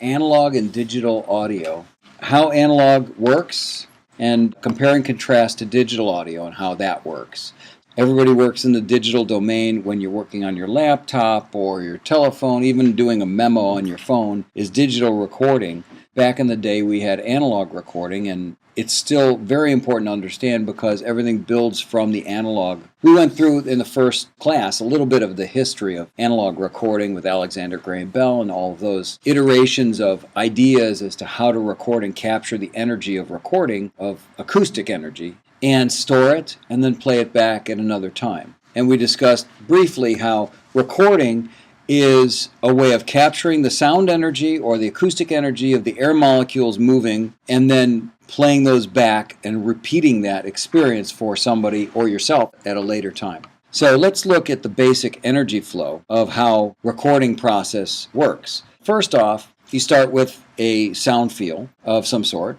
analog and digital audio, how analog works, and compare and contrast to digital audio and how that works. Everybody works in the digital domain when you're working on your laptop or your telephone, even doing a memo on your phone is digital recording. Back in the day, we had analog recording, and it's still very important to understand because everything builds from the analog. We went through in the first class a little bit of the history of analog recording with Alexander Graham Bell and all of those iterations of ideas as to how to record and capture the energy of recording, of acoustic energy, and store it and then play it back at another time. And we discussed briefly how recording is a way of capturing the sound energy or the acoustic energy of the air molecules moving and then playing those back and repeating that experience for somebody or yourself at a later time. So let's look at the basic energy flow of how recording process works. First off, you start with a sound field of some sort.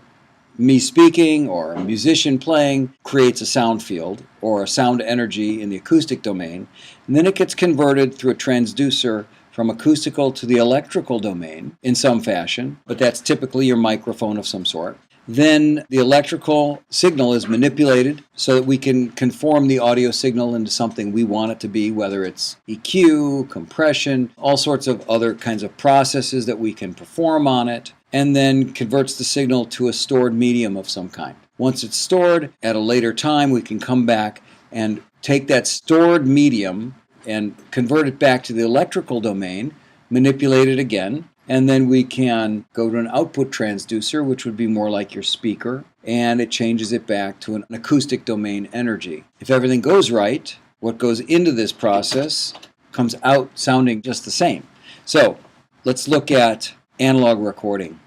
Me speaking or a musician playing creates a sound field or a sound energy in the acoustic domain, and then it gets converted through a transducer from acoustical to the electrical domain in some fashion, but that's typically your microphone of some sort. Then the electrical signal is manipulated so that we can conform the audio signal into something we want it to be, whether it's EQ, compression, all sorts of other kinds of processes that we can perform on it, and then converts the signal to a stored medium of some kind. Once it's stored, at a later time, we can come back and take that stored medium and convert it back to the electrical domain, manipulate it again, and then we can go to an output transducer, which would be more like your speaker, and it changes it back to an acoustic domain energy. If everything goes right, what goes into this process comes out sounding just the same. So let's look at analog recording,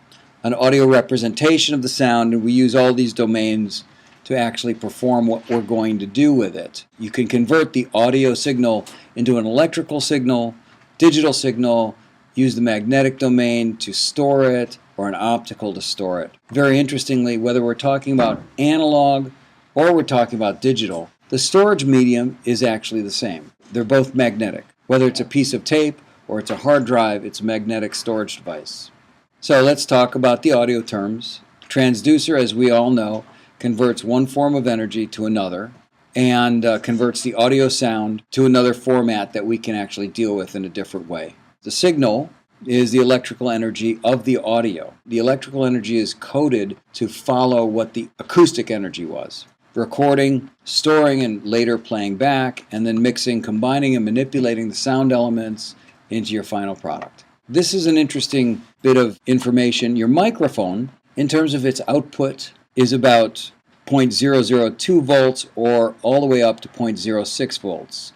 an audio representation of the sound, and we use all these domains to actually perform what we're going to do with it. You can convert the audio signal into an electrical signal, digital signal, use the magnetic domain to store it, or an optical to store it. Very interestingly, whether we're talking about analog or we're talking about digital, the storage medium is actually the same. They're both magnetic. Whether it's a piece of tape or it's a hard drive, it's a magnetic storage device. So let's talk about the audio terms. Transducer, as we all know, converts one form of energy to another and converts the audio sound to another format that we can actually deal with in a different way. The signal is the electrical energy of the audio. The electrical energy is coded to follow what the acoustic energy was. Recording, storing, and later playing back, and then mixing, combining, and manipulating the sound elements into your final product. This is an interesting bit of information. Your microphone, in terms of its output, is about 0.002 volts or all the way up to 0.06 volts.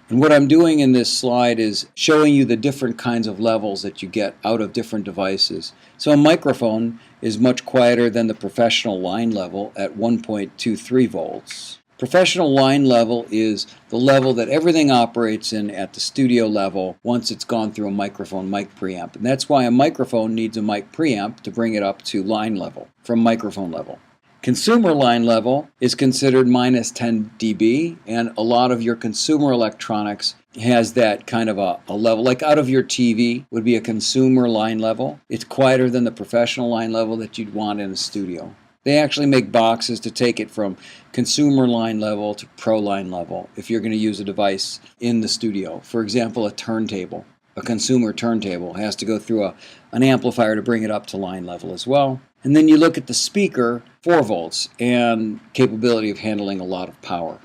And what I'm doing in this slide is showing you the different kinds of levels that you get out of different devices. So a microphone is much quieter than the professional line level at 1.23 volts. Professional line level is the level that everything operates in at the studio level once it's gone through a microphone mic preamp. And that's why a microphone needs a mic preamp to bring it up to line level from microphone level. Consumer line level is considered minus 10 dB, and a lot of your consumer electronics has that kind of a level. Like out of your TV would be a consumer line level. It's quieter than the professional line level that you'd want in a studio. They actually make boxes to take it from consumer line level to pro line level if you're going to use a device in the studio. For example, a turntable. A consumer turntable has to go through an amplifier to bring it up to line level as well. And then you look at the speaker, 4 volts, and capability of handling a lot of power.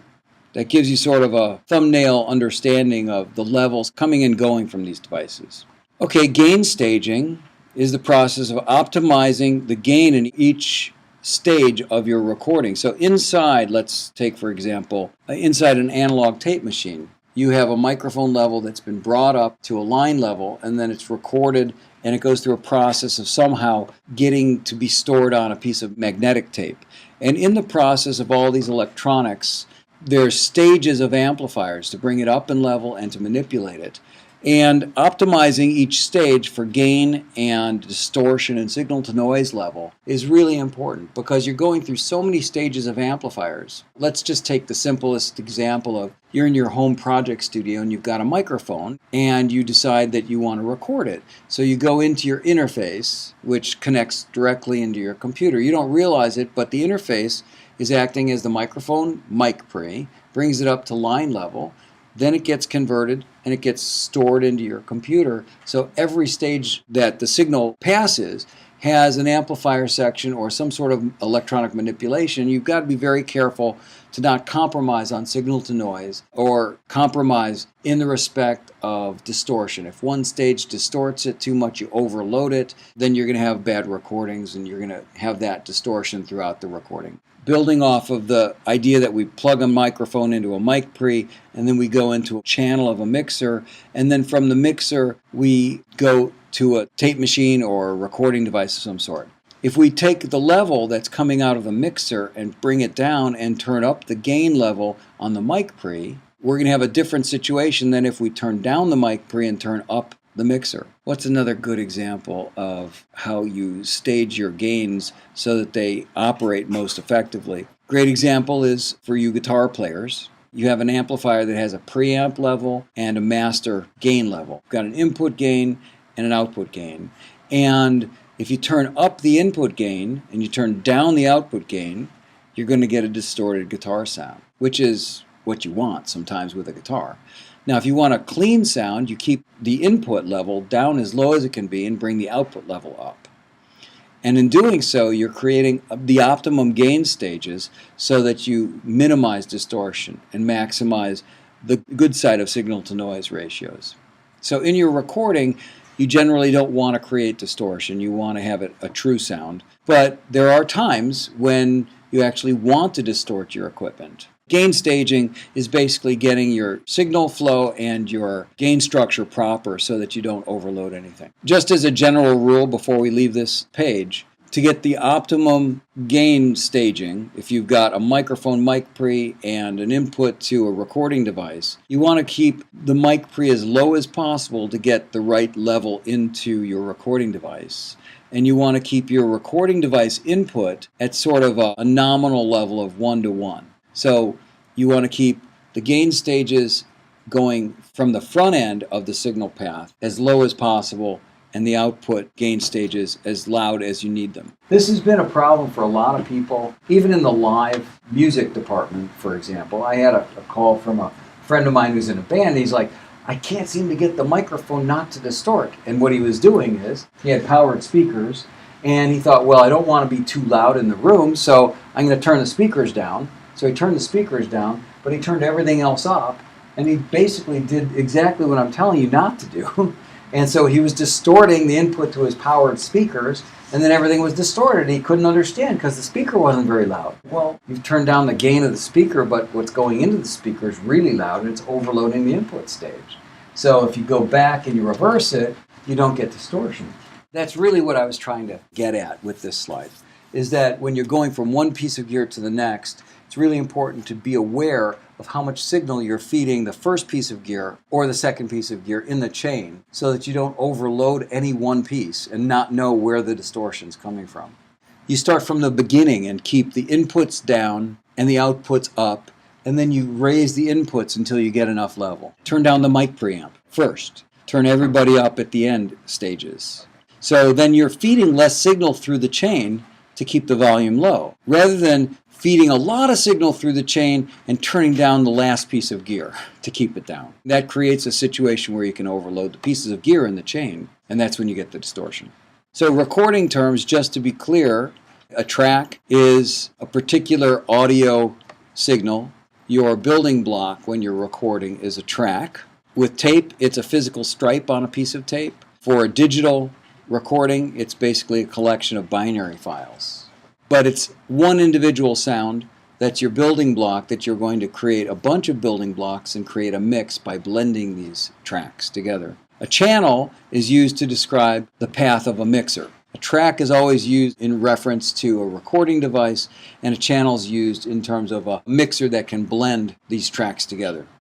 That gives you sort of a thumbnail understanding of the levels coming and going from these devices. Okay, gain staging is the process of optimizing the gain in each stage of your recording. So inside, let's take for example, inside an analog tape machine, you have a microphone level that's been brought up to a line level, and then it's recorded, and it goes through a process of somehow getting to be stored on a piece of magnetic tape. And in the process of all these electronics, there's stages of amplifiers to bring it up in level and to manipulate it. And optimizing each stage for gain and distortion and signal to noise level is really important because you're going through so many stages of amplifiers. Let's just take the simplest example of you're in your home project studio and you've got a microphone and you decide that you want to record it. So you go into your interface, which connects directly into your computer. You don't realize it, but the interface is acting as the microphone mic pre, brings it up to line level. Then it gets converted and it gets stored into your computer. So every stage that the signal passes has an amplifier section or some sort of electronic manipulation. You've got to be very careful to not compromise on signal to noise or compromise in the respect of distortion. If one stage distorts it too much, you overload it, then you're going to have bad recordings and you're going to have that distortion throughout the recording. Building off of the idea that we plug a microphone into a mic pre, and then we go into a channel of a mixer, and then from the mixer we go to a tape machine or a recording device of some sort. If we take the level that's coming out of the mixer and bring it down and turn up the gain level on the mic pre, we're going to have a different situation than if we turn down the mic pre and turn up the mixer. What's another good example of how you stage your gains so that they operate most effectively? Great example is for you guitar players. You have an amplifier that has a preamp level and a master gain level. You've got an input gain and an output gain. And if you turn up the input gain and you turn down the output gain, you're going to get a distorted guitar sound, which is what you want sometimes with a guitar. Now, if you want a clean sound, you keep the input level down as low as it can be and bring the output level up. And in doing so, you're creating the optimum gain stages so that you minimize distortion and maximize the good side of signal-to-noise ratios. So in your recording, you generally don't want to create distortion. You want to have it a true sound. But there are times when you actually want to distort your equipment. Gain staging is basically getting your signal flow and your gain structure proper so that you don't overload anything. Just as a general rule before we leave this page, to get the optimum gain staging, if you've got a microphone mic pre and an input to a recording device, you want to keep the mic pre as low as possible to get the right level into your recording device. And you want to keep your recording device input at sort of a nominal level of 1-to-1. So you want to keep the gain stages going from the front end of the signal path as low as possible and the output gain stages as loud as you need them. This has been a problem for a lot of people, even in the live music department, for example. I had a call from a friend of mine who's in a band. He's like, I can't seem to get the microphone not to distort. And what he was doing is he had powered speakers and he thought, well, I don't want to be too loud in the room, so I'm going to turn the speakers down. So he turned the speakers down, but he turned everything else up, and he basically did exactly what I'm telling you not to do. And so he was distorting the input to his powered speakers, and then everything was distorted, and he couldn't understand because the speaker wasn't very loud. Well, you've turned down the gain of the speaker, but what's going into the speaker is really loud, and it's overloading the input stage. So if you go back and you reverse it, you don't get distortion. That's really what I was trying to get at with this slide, is that when you're going from one piece of gear to the next, it's really important to be aware of how much signal you're feeding the first piece of gear or the second piece of gear in the chain so that you don't overload any one piece and not know where the distortion's coming from. You start from the beginning and keep the inputs down and the outputs up, and then you raise the inputs until you get enough level. Turn down the mic preamp first. Turn everybody up at the end stages. So then you're feeding less signal through the chain to keep the volume low, rather than feeding a lot of signal through the chain and turning down the last piece of gear to keep it down. That creates a situation where you can overload the pieces of gear in the chain, and that's when you get the distortion. So recording terms, just to be clear, a track is a particular audio signal. Your building block when you're recording is a track. With tape, it's a physical stripe on a piece of tape. For a digital recording, it's basically a collection of binary files. But it's one individual sound that's your building block that you're going to create a bunch of building blocks and create a mix by blending these tracks together. A channel is used to describe the path of a mixer. A track is always used in reference to a recording device, and a channel is used in terms of a mixer that can blend these tracks together.